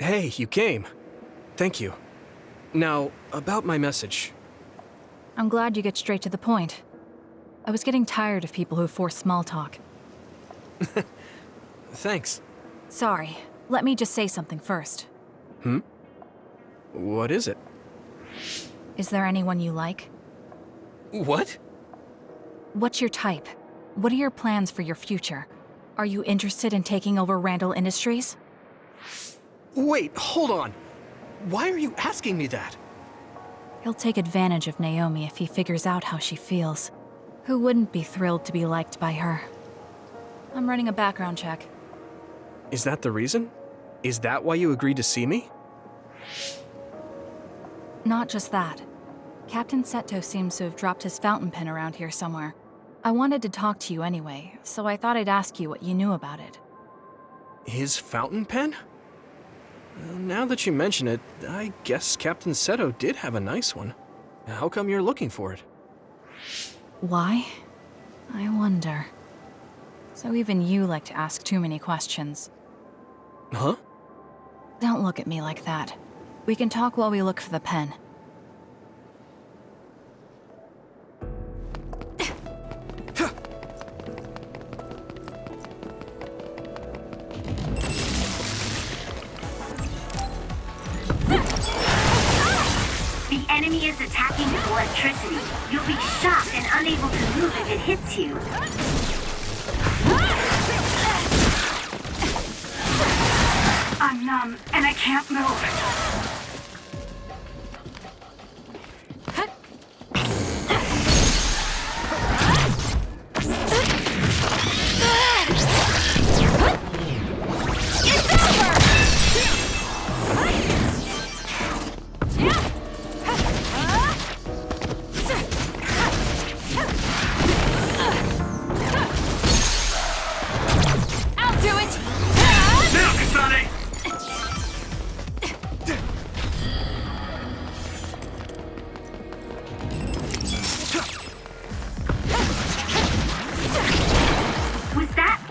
Hey, you came. Thank you. Now, about my message. I'm glad you get straight to the point. I was getting tired of people who force small talk. Thanks. Sorry, let me just say something first. What is it? Is there anyone you like? What? What's your type? What are your plans for your future? Are you interested in taking over Randall Industries? Wait, hold on. Why are you asking me that? He'll take advantage of Naomi if he figures out how she feels. Who wouldn't be thrilled to be liked by her? I'm running a background check. Is that the reason? Is that why you agreed to see me? Not just that. Captain Seto seems to have dropped his fountain pen around here somewhere. I wanted to talk to you anyway, so I thought I'd ask you what you knew about it. His fountain pen? Now that you mention it, I guess Captain Seto did have a nice one. How come you're looking for it? Why? I wonder. So even you like to ask too many questions. Huh? Don't look at me like that. We can talk while we look for the pen. The enemy is attacking with electricity. You'll be shocked and unable to move if it hits you. I'm numb and I can't move.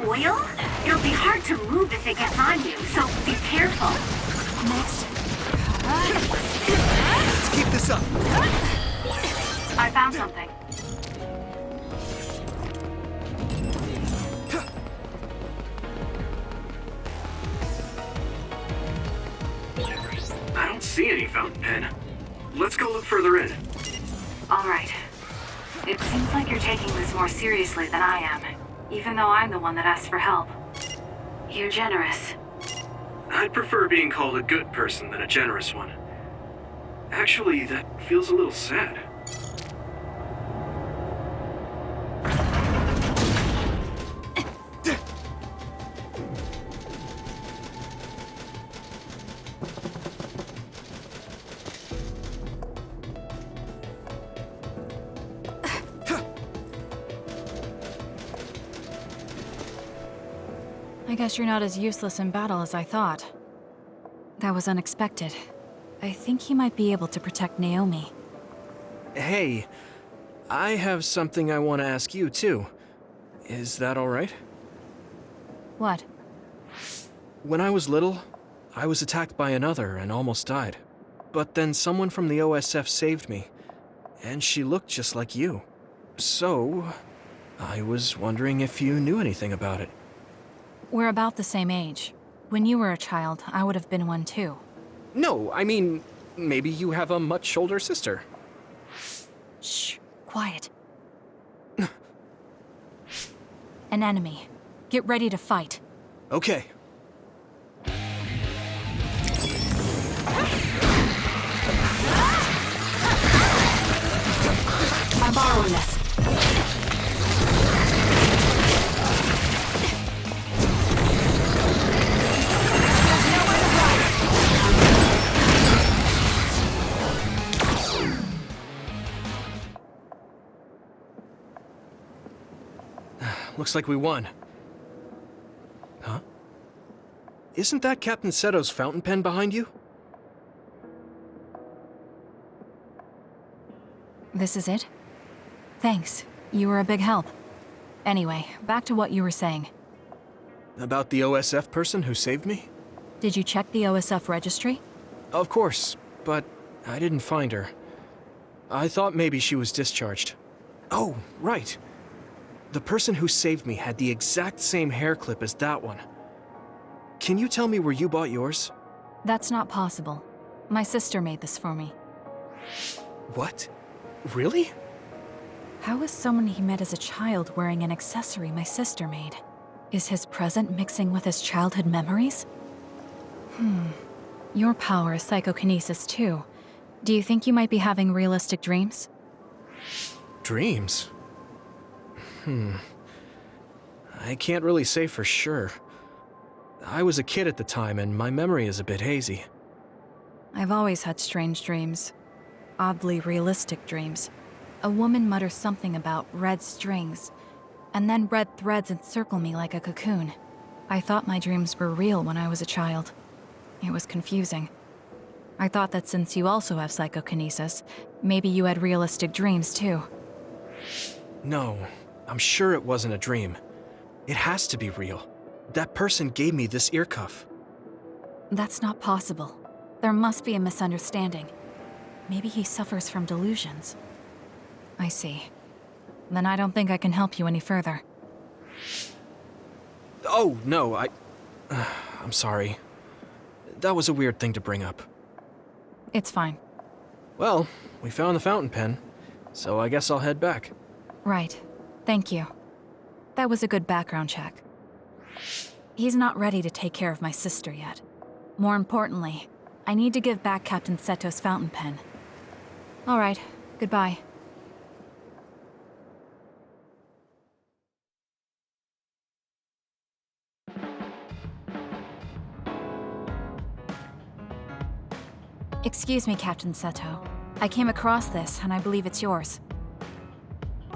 Oil? It'll be hard to move if it gets on you, so be careful. Next. Let's keep this up. I found something. I don't see any fountain pen. Let's go look further in. All right. It seems like you're taking this more seriously than I am, even though I'm the one that asked for help. You're generous. I'd prefer being called a good person than a generous one. Actually, that feels a little sad. I guess you're not as useless in battle as I thought. That was unexpected. I think he might be able to protect Naomi. Hey, I have something I want to ask you, too. Is that all right? What? When I was little, I was attacked by another and almost died. But then someone from the OSF saved me, and she looked just like you. So, I was wondering if you knew anything about it. We're about the same age. When you were a child, I would have been one too. No, I mean, maybe you have a much older sister. Shh, quiet. An enemy. Get ready to fight. Okay. I'm borrowing this. Looks like we won. Huh? Isn't that Captain Seto's fountain pen behind you? This is it? Thanks. You were a big help. Anyway, back to what you were saying. About the OSF person who saved me? Did you check the OSF registry? Of course, but I didn't find her. I thought maybe she was discharged. Oh, right. The person who saved me had the exact same hair clip as that one. Can you tell me where you bought yours? That's not possible. My sister made this for me. What? Really? How is someone he met as a child wearing an accessory my sister made? Is his present mixing with his childhood memories? Your power is psychokinesis too. Do you think you might be having realistic dreams? Dreams? I can't really say for sure. I was a kid at the time, and my memory is a bit hazy. I've always had strange dreams. Oddly realistic dreams. A woman mutters something about red strings, and then red threads encircle me like a cocoon. I thought my dreams were real when I was a child. It was confusing. I thought that since you also have psychokinesis, maybe you had realistic dreams too. No, I'm sure it wasn't a dream. It has to be real. That person gave me this ear cuff. That's not possible. There must be a misunderstanding. Maybe he suffers from delusions. I see. Then I don't think I can help you any further. Oh, no, I'm sorry. That was a weird thing to bring up. It's fine. Well, we found the fountain pen, so I guess I'll head back. Right. Thank you. That was a good background check. He's not ready to take care of my sister yet. More importantly, I need to give back Captain Seto's fountain pen. All right. Goodbye. Excuse me, Captain Seto. I came across this, and I believe it's yours.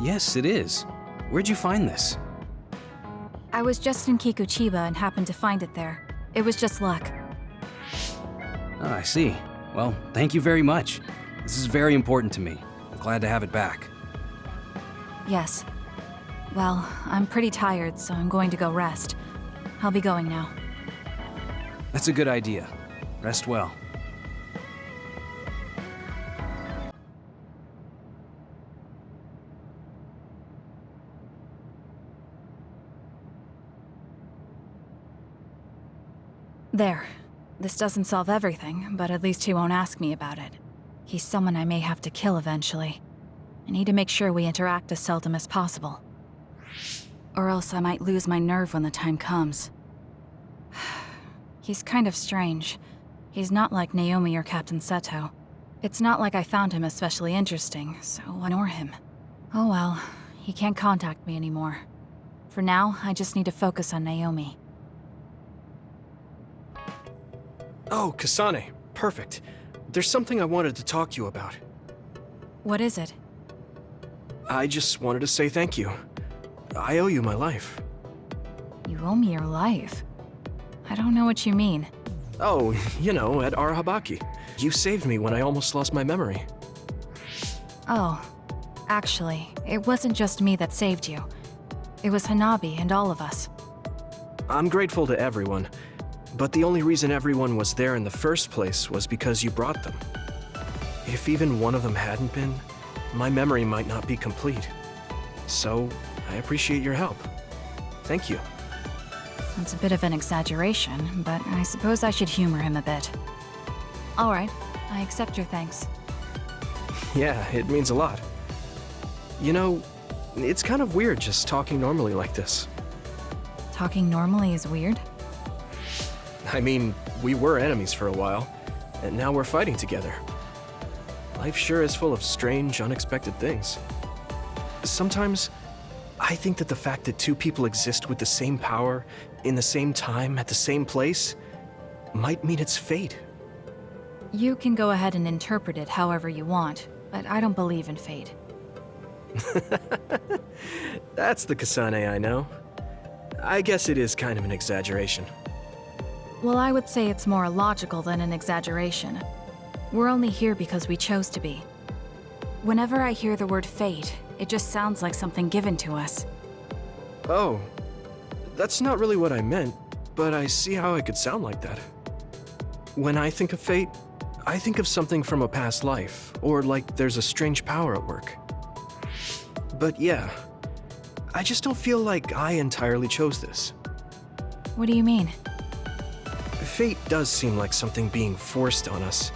Yes, it is. Where'd you find this? I was just in Kikuchiba and happened to find it there. It was just luck. Oh, I see. Well, thank you very much. This is very important to me. I'm glad to have it back. Yes. Well, I'm pretty tired, so I'm going to go rest. I'll be going now. That's a good idea. Rest well. There. This doesn't solve everything, but at least he won't ask me about it. He's someone I may have to kill eventually. I need to make sure we interact as seldom as possible. Or else I might lose my nerve when the time comes. He's kind of strange. He's not like Naomi or Captain Seto. It's not like I found him especially interesting, so I ignore him. Oh well, he can't contact me anymore. For now, I just need to focus on Naomi. Oh, Kasane. Perfect. There's something I wanted to talk to you about. What is it? I just wanted to say thank you. I owe you my life. You owe me your life. I don't know what you mean. Oh, you know, at Arahabaki. You saved me when I almost lost my memory. Oh, actually, it wasn't just me that saved you. It was Hanabi and all of us. I'm grateful to everyone, but the only reason everyone was there in the first place was because you brought them. If even one of them hadn't been, my memory might not be complete. So, I appreciate your help. Thank you. It's a bit of an exaggeration, but I suppose I should humor him a bit. All right, I accept your thanks. Yeah, it means a lot. You know, it's kind of weird just talking normally like this. Talking normally is weird? I mean, we were enemies for a while, and now we're fighting together. Life sure is full of strange, unexpected things. Sometimes, I think that the fact that two people exist with the same power, in the same time, at the same place, might mean it's fate. You can go ahead and interpret it however you want, but I don't believe in fate. That's the Kasane I know. I guess it is kind of an exaggeration. Well, I would say it's more logical than an exaggeration. We're only here because we chose to be. Whenever I hear the word fate, it just sounds like something given to us. Oh, that's not really what I meant, but I see how it could sound like that. When I think of fate, I think of something from a past life, or like there's a strange power at work. But yeah, I just don't feel like I entirely chose this. What do you mean? Fate does seem like something being forced on us.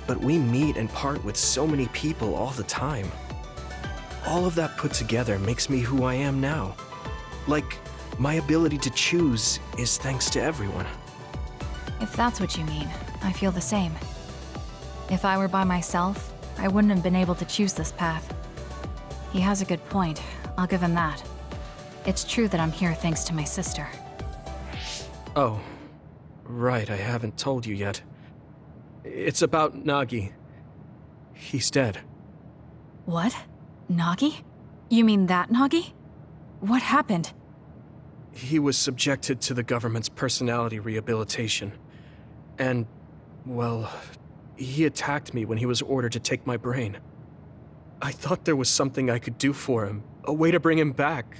But we meet and part with so many people all the time. All of that put together makes me who I am now. Like, my ability to choose is thanks to everyone. If that's what you mean, I feel the same. If I were by myself, I wouldn't have been able to choose this path. He has a good point, I'll give him that. It's true that I'm here thanks to my sister. Oh, right, I haven't told you yet. It's about Nagi. He's dead. What? Nagi? You mean that Nagi? What happened? He was subjected to the government's personality rehabilitation. And, well, he attacked me when he was ordered to take my brain. I thought there was something I could do for him, a way to bring him back.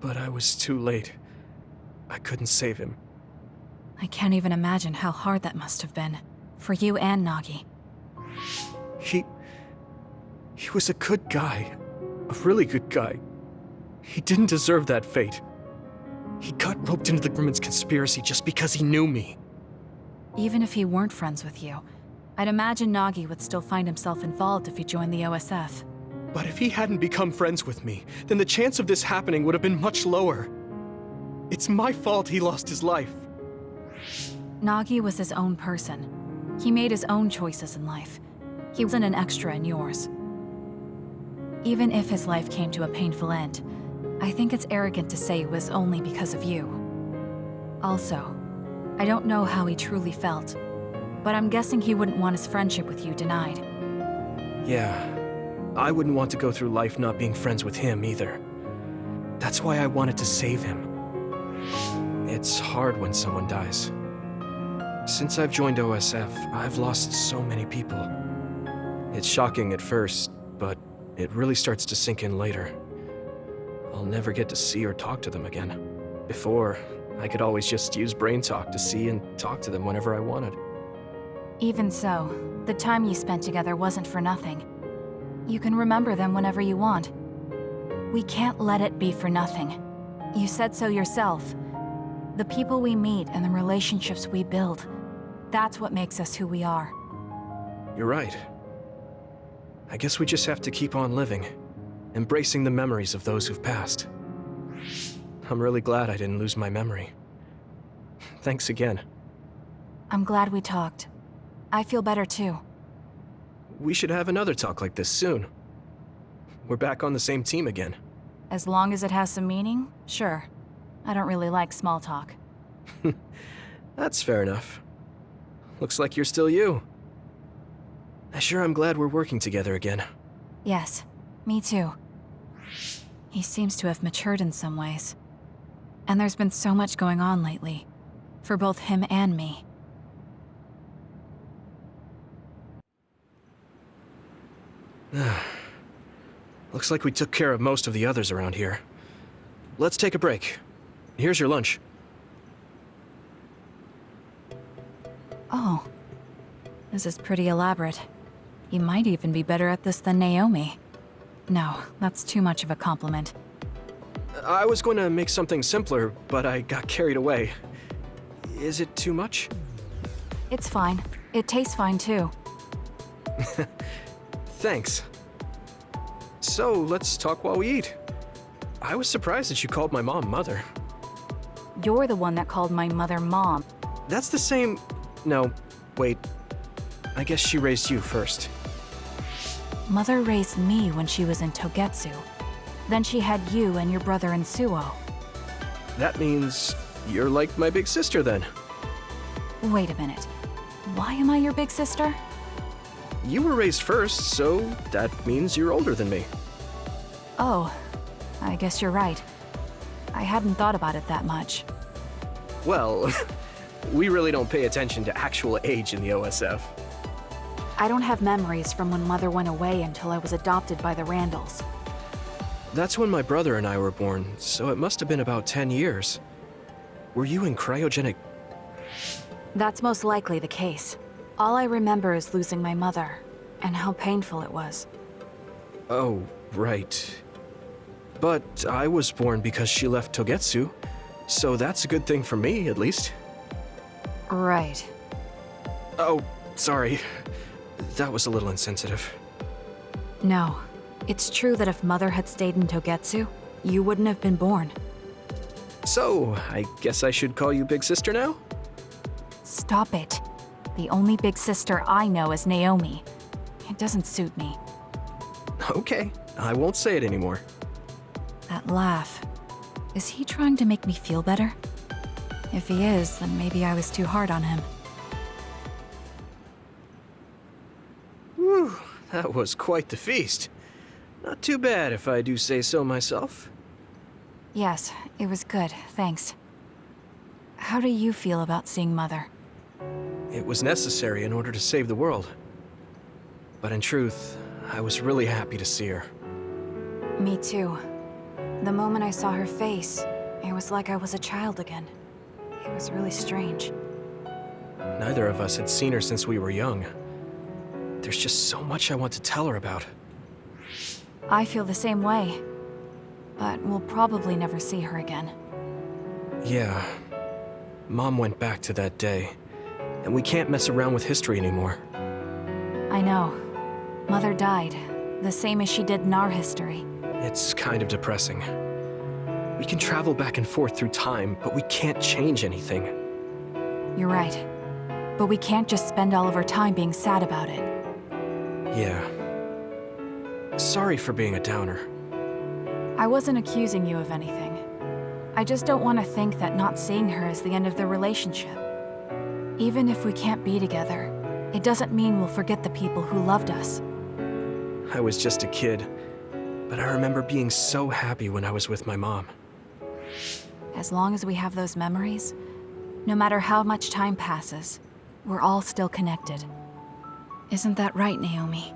But I was too late. I couldn't save him. I can't even imagine how hard that must have been. For you and Nagi. He was a good guy. A really good guy. He didn't deserve that fate. He got roped into the government's conspiracy just because he knew me. Even if he weren't friends with you, I'd imagine Nagi would still find himself involved if he joined the OSF. But if he hadn't become friends with me, then the chance of this happening would have been much lower. It's my fault he lost his life. Nagi was his own person. He made his own choices in life. He wasn't an extra in yours. Even if his life came to a painful end, I think it's arrogant to say it was only because of you. Also, I don't know how he truly felt, but I'm guessing he wouldn't want his friendship with you denied. Yeah, I wouldn't want to go through life not being friends with him either. That's why I wanted to save him. It's hard when someone dies. Since I've joined OSF, I've lost so many people. It's shocking at first, but it really starts to sink in later. I'll never get to see or talk to them again. Before, I could always just use brain talk to see and talk to them whenever I wanted. Even so, the time you spent together wasn't for nothing. You can remember them whenever you want. We can't let it be for nothing. You said so yourself. The people we meet and the relationships we build, that's what makes us who we are. You're right. I guess we just have to keep on living, embracing the memories of those who've passed. I'm really glad I didn't lose my memory. Thanks again. I'm glad we talked. I feel better too. We should have another talk like this soon. We're back on the same team again. As long as it has some meaning, sure. I don't really like small talk. That's fair enough. Looks like you're still you. I sure am glad we're working together again. Yes, me too. He seems to have matured in some ways. And there's been so much going on lately. For both him and me. Looks like we took care of most of the others around here. Let's take a break. Here's your lunch. Oh. This is pretty elaborate. You might even be better at this than Naomi. No, that's too much of a compliment. I was going to make something simpler, but I got carried away. Is it too much? It's fine. It tastes fine too. Thanks. So, let's talk while we eat. I was surprised that you called my mom Mother. You're the one that called my mother Mom. That's the same... No, wait. I guess she raised you first. Mother raised me when she was in Togetsu. Then she had you and your brother in Suo. That means you're like my big sister then. Wait a minute. Why am I your big sister? You were raised first, so that means you're older than me. Oh, I guess you're right. I hadn't thought about it that much. Well, we really don't pay attention to actual age in the OSF. I don't have memories from when Mother went away until I was adopted by the Randalls. That's when my brother and I were born, so it must have been about 10 years. Were you in cryogenic... That's most likely the case. All I remember is losing my mother, and how painful it was. Oh, right. But I was born because she left Togetsu, so that's a good thing for me, at least. Right. Oh, sorry. That was a little insensitive. No. It's true that if Mother had stayed in Togetsu, you wouldn't have been born. So, I guess I should call you Big Sister now? Stop it. The only big sister I know is Naomi. It doesn't suit me. Okay, I won't say it anymore. That laugh. Is he trying to make me feel better? If he is, then maybe I was too hard on him. Whew, that was quite the feast. Not too bad if I do say so myself. Yes, it was good, thanks. How do you feel about seeing Mother? It was necessary in order to save the world. But in truth, I was really happy to see her. Me too. The moment I saw her face, it was like I was a child again. It was really strange. Neither of us had seen her since we were young. There's just so much I want to tell her about. I feel the same way. But we'll probably never see her again. Yeah. Mom went back to that day. And we can't mess around with history anymore. I know. Mother died, the same as she did in our history. It's kind of depressing. We can travel back and forth through time, but we can't change anything. You're right. But we can't just spend all of our time being sad about it. Yeah. Sorry for being a downer. I wasn't accusing you of anything. I just don't want to think that not seeing her is the end of the relationship. Even if we can't be together, it doesn't mean we'll forget the people who loved us. I was just a kid, but I remember being so happy when I was with my mom. As long as we have those memories, no matter how much time passes, we're all still connected. Isn't that right, Naomi?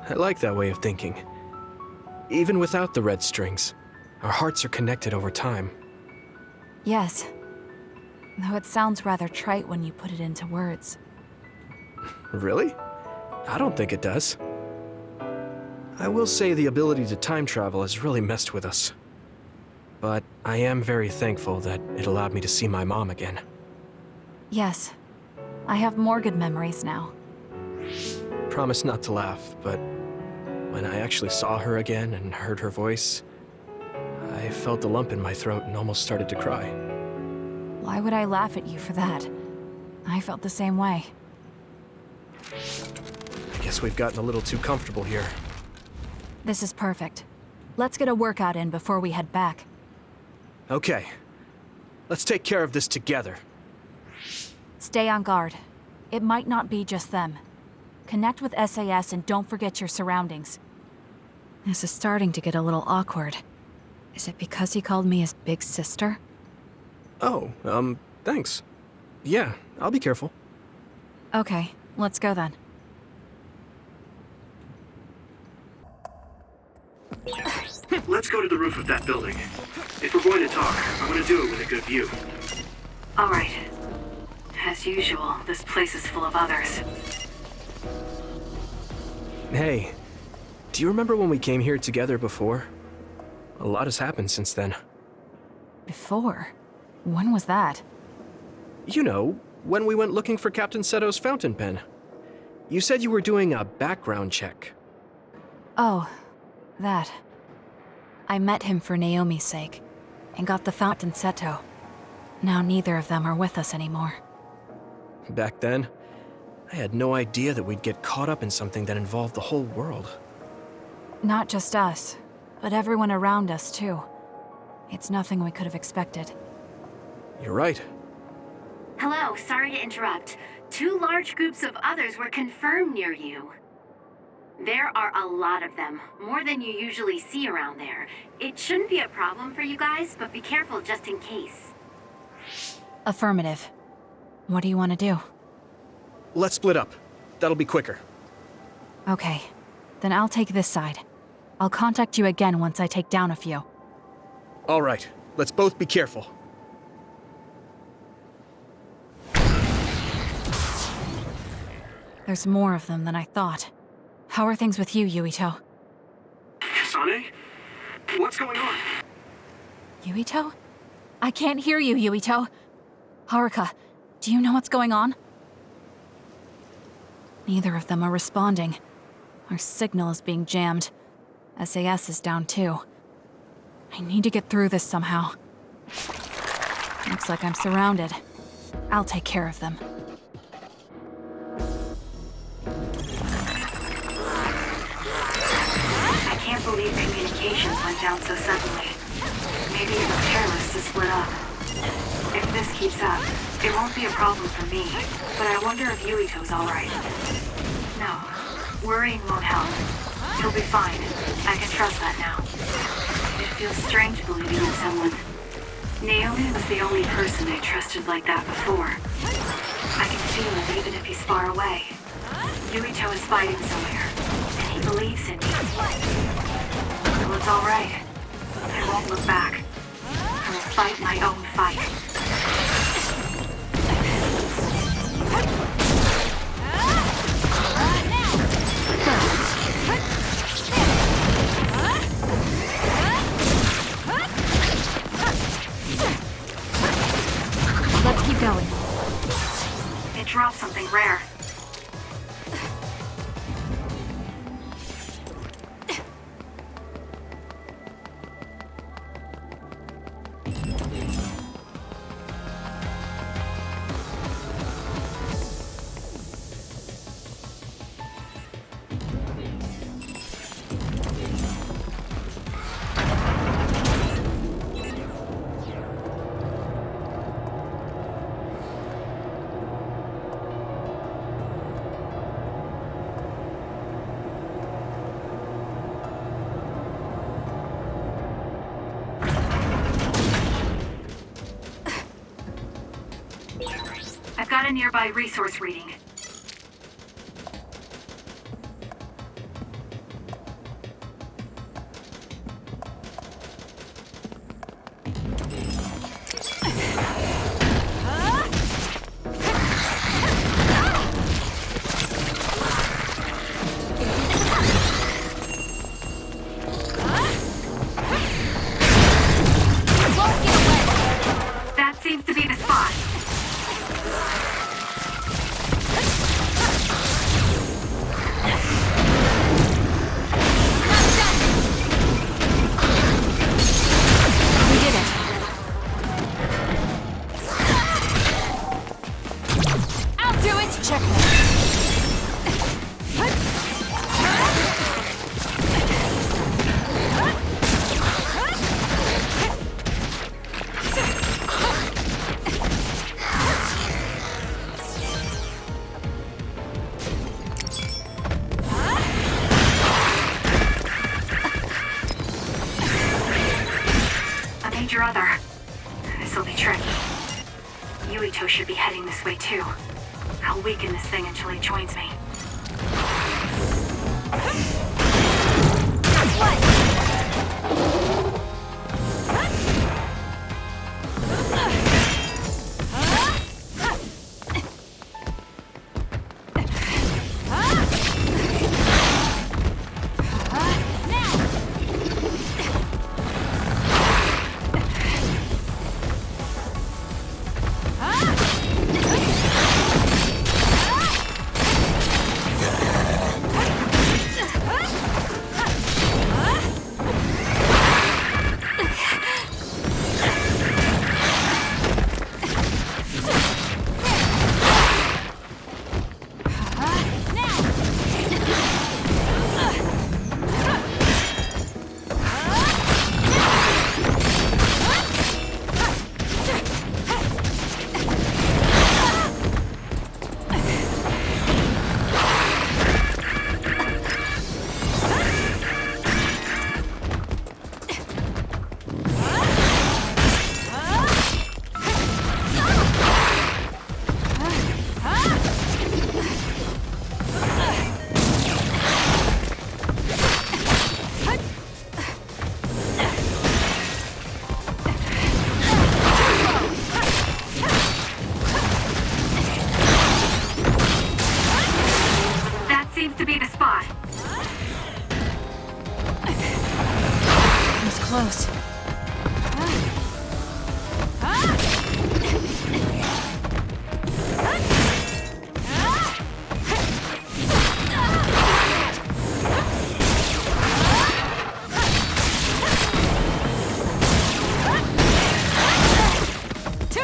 I like that way of thinking. Even without the red strings, our hearts are connected over time. Yes. Though it sounds rather trite when you put it into words. Really? I don't think it does. I will say the ability to time travel has really messed with us. But I am very thankful that it allowed me to see my mom again. Yes. I have more good memories now. Promise not to laugh, but when I actually saw her again and heard her voice, I felt a lump in my throat and almost started to cry. Why would I laugh at you for that? I felt the same way. I guess we've gotten a little too comfortable here. This is perfect. Let's get a workout in before we head back. Okay. Let's take care of this together. Stay on guard. It might not be just them. Connect with SAS and don't forget your surroundings. This is starting to get a little awkward. Is it because he called me his big sister? Oh, thanks. Yeah, I'll be careful. Okay, let's go then. Let's go to the roof of that building. If we're going to talk, I want to do it with a good view. All right. As usual, this place is full of others. Hey, do you remember when we came here together before? A lot has happened since then. Before? When was that? You know, when we went looking for Captain Seto's fountain pen. You said you were doing a background check. Oh, that. I met him for Naomi's sake, and got the fountain Seto. Now neither of them are with us anymore. Back then, I had no idea that we'd get caught up in something that involved the whole world. Not just us, but everyone around us too. It's nothing we could have expected. You're right. Hello, sorry to interrupt. 2 large groups of others were confirmed near you. There are a lot of them, more than you usually see around there. It shouldn't be a problem for you guys, but be careful just in case. Affirmative. What do you want to do? Let's split up. That'll be quicker. Okay, then I'll take this side. I'll contact you again once I take down a few. All right, let's both be careful. There's more of them than I thought. How are things with you, Yuito? Kasane? What's going on? Yuito? I can't hear you, Yuito. Haruka, do you know what's going on? Neither of them are responding. Our signal is being jammed. SAS is down too. I need to get through this somehow. Looks like I'm surrounded. I'll take care of them. I can't believe communications went down so suddenly. Maybe it was careless to split up. If this keeps up, it won't be a problem for me, but I wonder if Yuito's alright. No, worrying won't help. He'll be fine. I can trust that now. It feels strange believing in someone. Naomi was the only person I trusted like that before. I can feel it even if he's far away. Yuito is fighting somewhere, and he believes in me. So it's alright. I won't look back. I will fight my own fight. Let's keep going. It dropped something rare. I've got a nearby resource reading. That seems to be the spot. We did it. I'll do it. Checkmate. A major other. This'll be tricky. Yuito should be heading this way too. I'll weaken this thing until he joins me.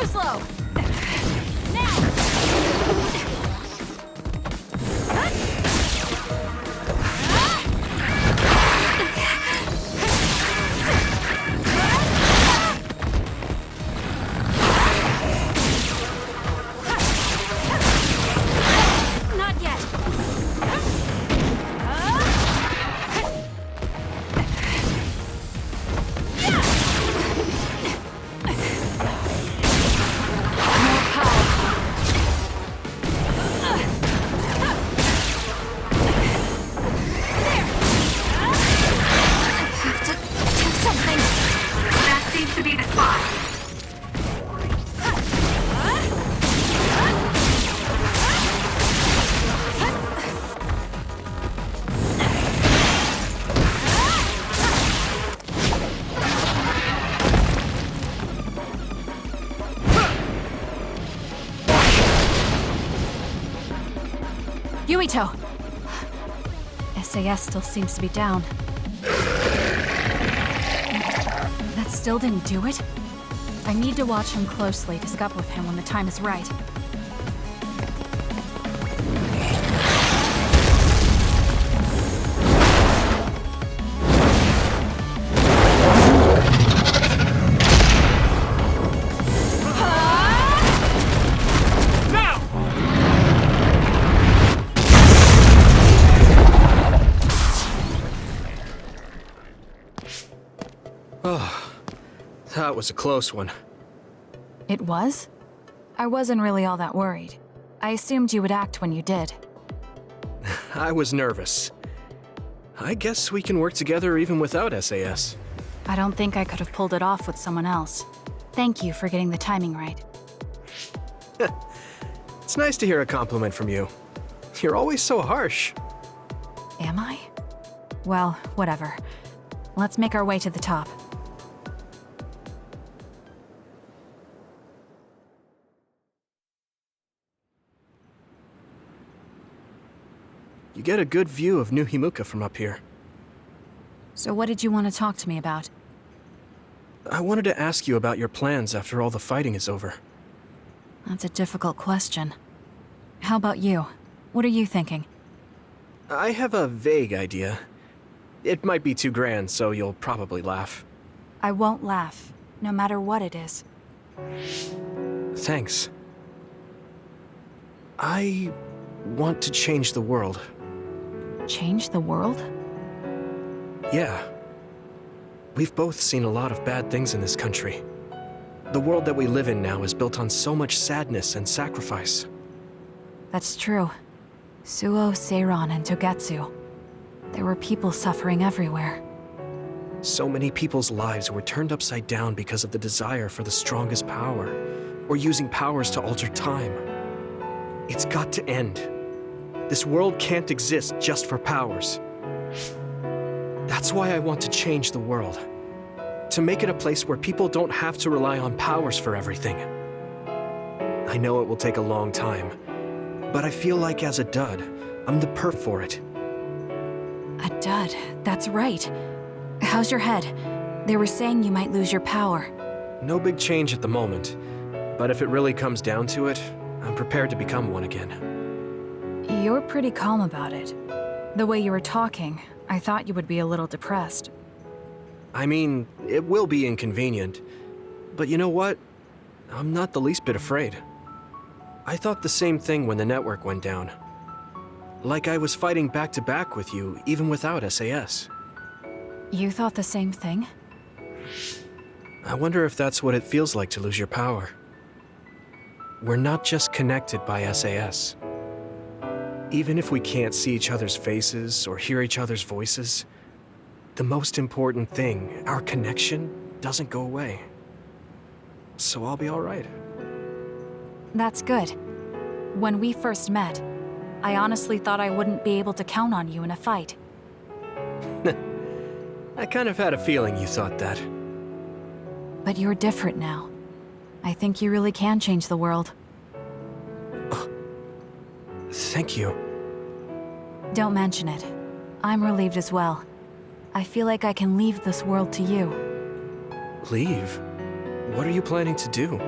Too slow! Now! Not yet. Yuito! SAS still seems to be down. That still didn't do it? I need to watch him closely to scup with him when the time is right. That was a close one. It was? I wasn't really all that worried. I assumed you would act when you did. I was nervous. I guess we can work together even without SAS. I don't think I could have pulled it off with someone else. Thank you for getting the timing right. It's nice to hear a compliment from you. You're always so harsh. Am I? Well, whatever. Let's make our way to the top. You get a good view of New Himuka from up here. So what did you want to talk to me about? I wanted to ask you about your plans after all the fighting is over. That's a difficult question. How about you? What are you thinking? I have a vague idea. It might be too grand, so you'll probably laugh. I won't laugh, no matter what it is. Thanks. I want to change the world. Change the world? Yeah. We've both seen a lot of bad things in this country. The world that we live in now is built on so much sadness and sacrifice. That's true. Suo, Seiran, and Togetsu. There were people suffering everywhere. So many people's lives were turned upside down because of the desire for the strongest power, or using powers to alter time. It's got to end. This world can't exist just for powers. That's why I want to change the world. To make it a place where people don't have to rely on powers for everything. I know it will take a long time, but I feel like as a dud, I'm the perf for it. A dud, that's right. How's your head? They were saying you might lose your power. No big change at the moment, but if it really comes down to it, I'm prepared to become one again. You're pretty calm about it. The way you were talking, I thought you would be a little depressed. I mean, it will be inconvenient, but you know what? I'm not the least bit afraid. I thought the same thing when the network went down. Like I was fighting back to back with you, even without SAS. You thought the same thing? I wonder if that's what it feels like to lose your power. We're not just connected by SAS. Even if we can't see each other's faces or hear each other's voices, the most important thing, our connection, doesn't go away. So I'll be all right. That's good. When we first met, I honestly thought I wouldn't be able to count on you in a fight. I kind of had a feeling you thought that. But you're different now. I think you really can change the world. Thank you. Don't mention it. I'm relieved as well. I feel like I can leave this world to you. Leave? What are you planning to do?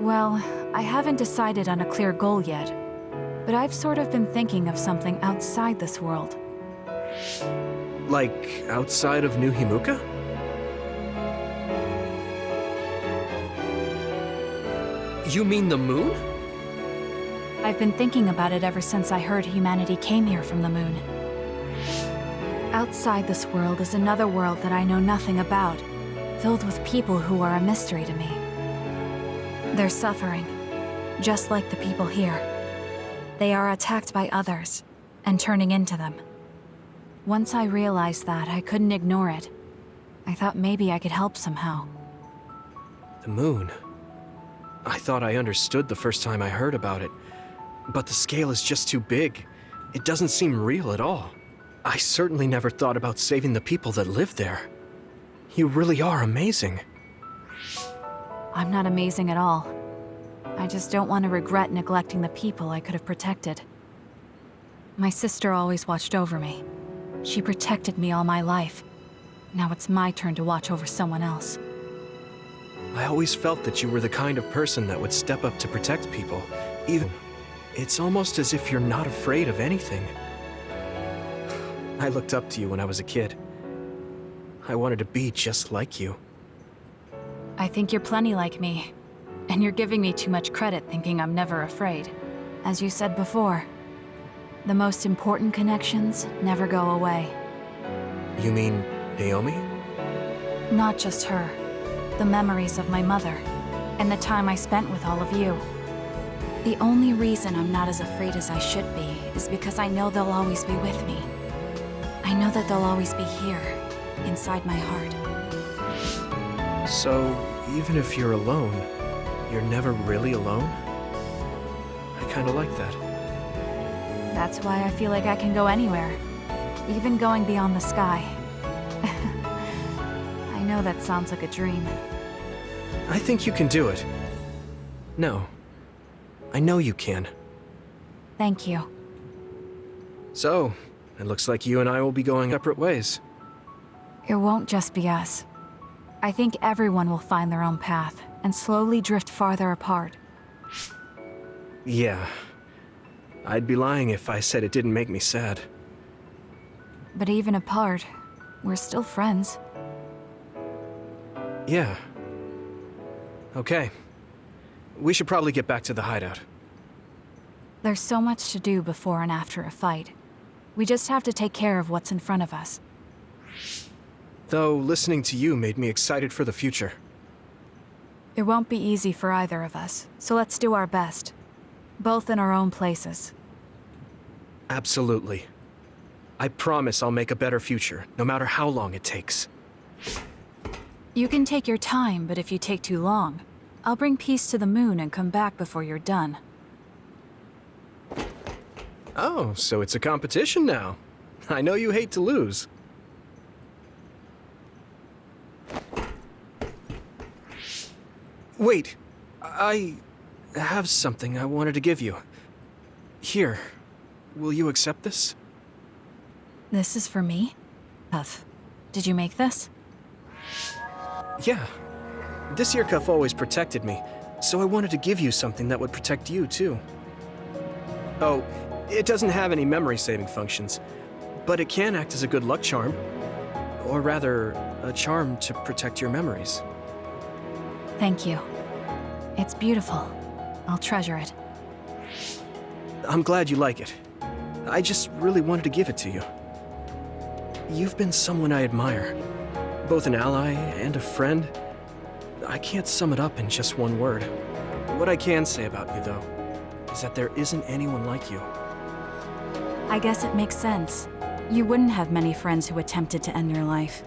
Well, I haven't decided on a clear goal yet, but I've sort of been thinking of something outside this world. Like, outside of New Himuka? You mean the moon? I've been thinking about it ever since I heard humanity came here from the moon. Outside this world is another world that I know nothing about, filled with people who are a mystery to me. They're suffering, just like the people here. They are attacked by others, and turning into them. Once I realized that, I couldn't ignore it. I thought maybe I could help somehow. The moon. I thought I understood the first time I heard about it, but the scale is just too big. It doesn't seem real at all. I certainly never thought about saving the people that live there. You really are amazing. I'm not amazing at all. I just don't want to regret neglecting the people I could have protected. My sister always watched over me. She protected me all my life. Now it's my turn to watch over someone else. I always felt that you were the kind of person that would step up to protect people. Even, it's almost as if you're not afraid of anything. I looked up to you when I was a kid. I wanted to be just like you. I think you're plenty like me. And you're giving me too much credit thinking I'm never afraid. As you said before, the most important connections never go away. You mean Naomi? Not just her. The memories of my mother, and the time I spent with all of you. The only reason I'm not as afraid as I should be is because I know they'll always be with me. I know that they'll always be here, inside my heart. So, even if you're alone, you're never really alone? I kinda like that. That's why I feel like I can go anywhere, even going beyond the sky. I know that sounds like a dream. I think you can do it. No. I know you can. Thank you. So, it looks like you and I will be going separate ways. It won't just be us. I think everyone will find their own path and slowly drift farther apart. Yeah. I'd be lying if I said it didn't make me sad. But even apart, we're still friends. Yeah. Okay. We should probably get back to the hideout. There's so much to do before and after a fight. We just have to take care of what's in front of us. Though, listening to you made me excited for the future. It won't be easy for either of us, so let's do our best. Both in our own places. Absolutely. I promise I'll make a better future, no matter how long it takes. You can take your time, but if you take too long, I'll bring peace to the moon and come back before you're done. Oh, so it's a competition now. I know you hate to lose. Wait, I have something I wanted to give you. Here, will you accept this? This is for me? Huff, did you make this? Yeah. This ear cuff always protected me, so I wanted to give you something that would protect you, too. Oh, it doesn't have any memory-saving functions, but it can act as a good luck charm. Or rather, a charm to protect your memories. Thank you. It's beautiful. I'll treasure it. I'm glad you like it. I just really wanted to give it to you. You've been someone I admire. Both an ally and a friend. I can't sum it up in just one word. What I can say about you, though, is that there isn't anyone like you. I guess it makes sense. You wouldn't have many friends who attempted to end your life.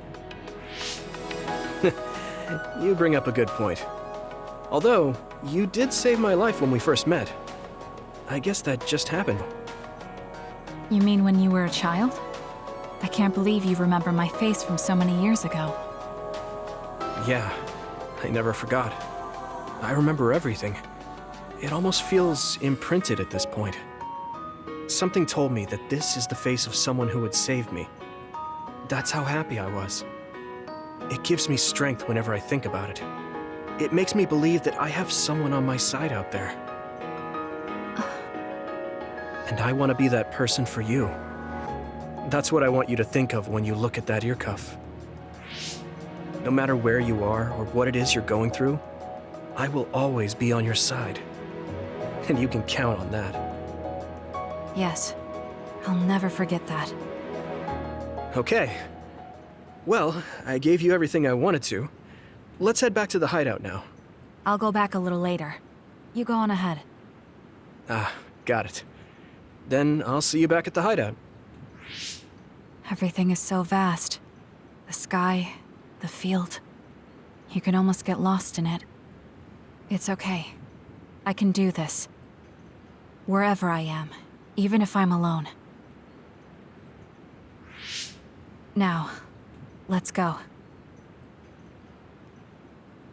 You bring up a good point. Although, you did save my life when we first met. I guess that just happened. You mean when you were a child? I can't believe you remember my face from so many years ago. Yeah, I never forgot. I remember everything. It almost feels imprinted at this point. Something told me that this is the face of someone who would save me. That's how happy I was. It gives me strength whenever I think about it. It makes me believe that I have someone on my side out there. And I want to be that person for you. That's what I want you to think of when you look at that ear cuff. No matter where you are or what it is you're going through, I will always be on your side. And you can count on that. Yes, I'll never forget that. Okay. Well, I gave you everything I wanted to. Let's head back to the hideout now. I'll go back a little later. You go on ahead. Ah, got it. Then I'll see you back at the hideout. Everything is so vast. The sky, the field. You can almost get lost in it. It's okay. I can do this. Wherever I am, even if I'm alone. Now, let's go.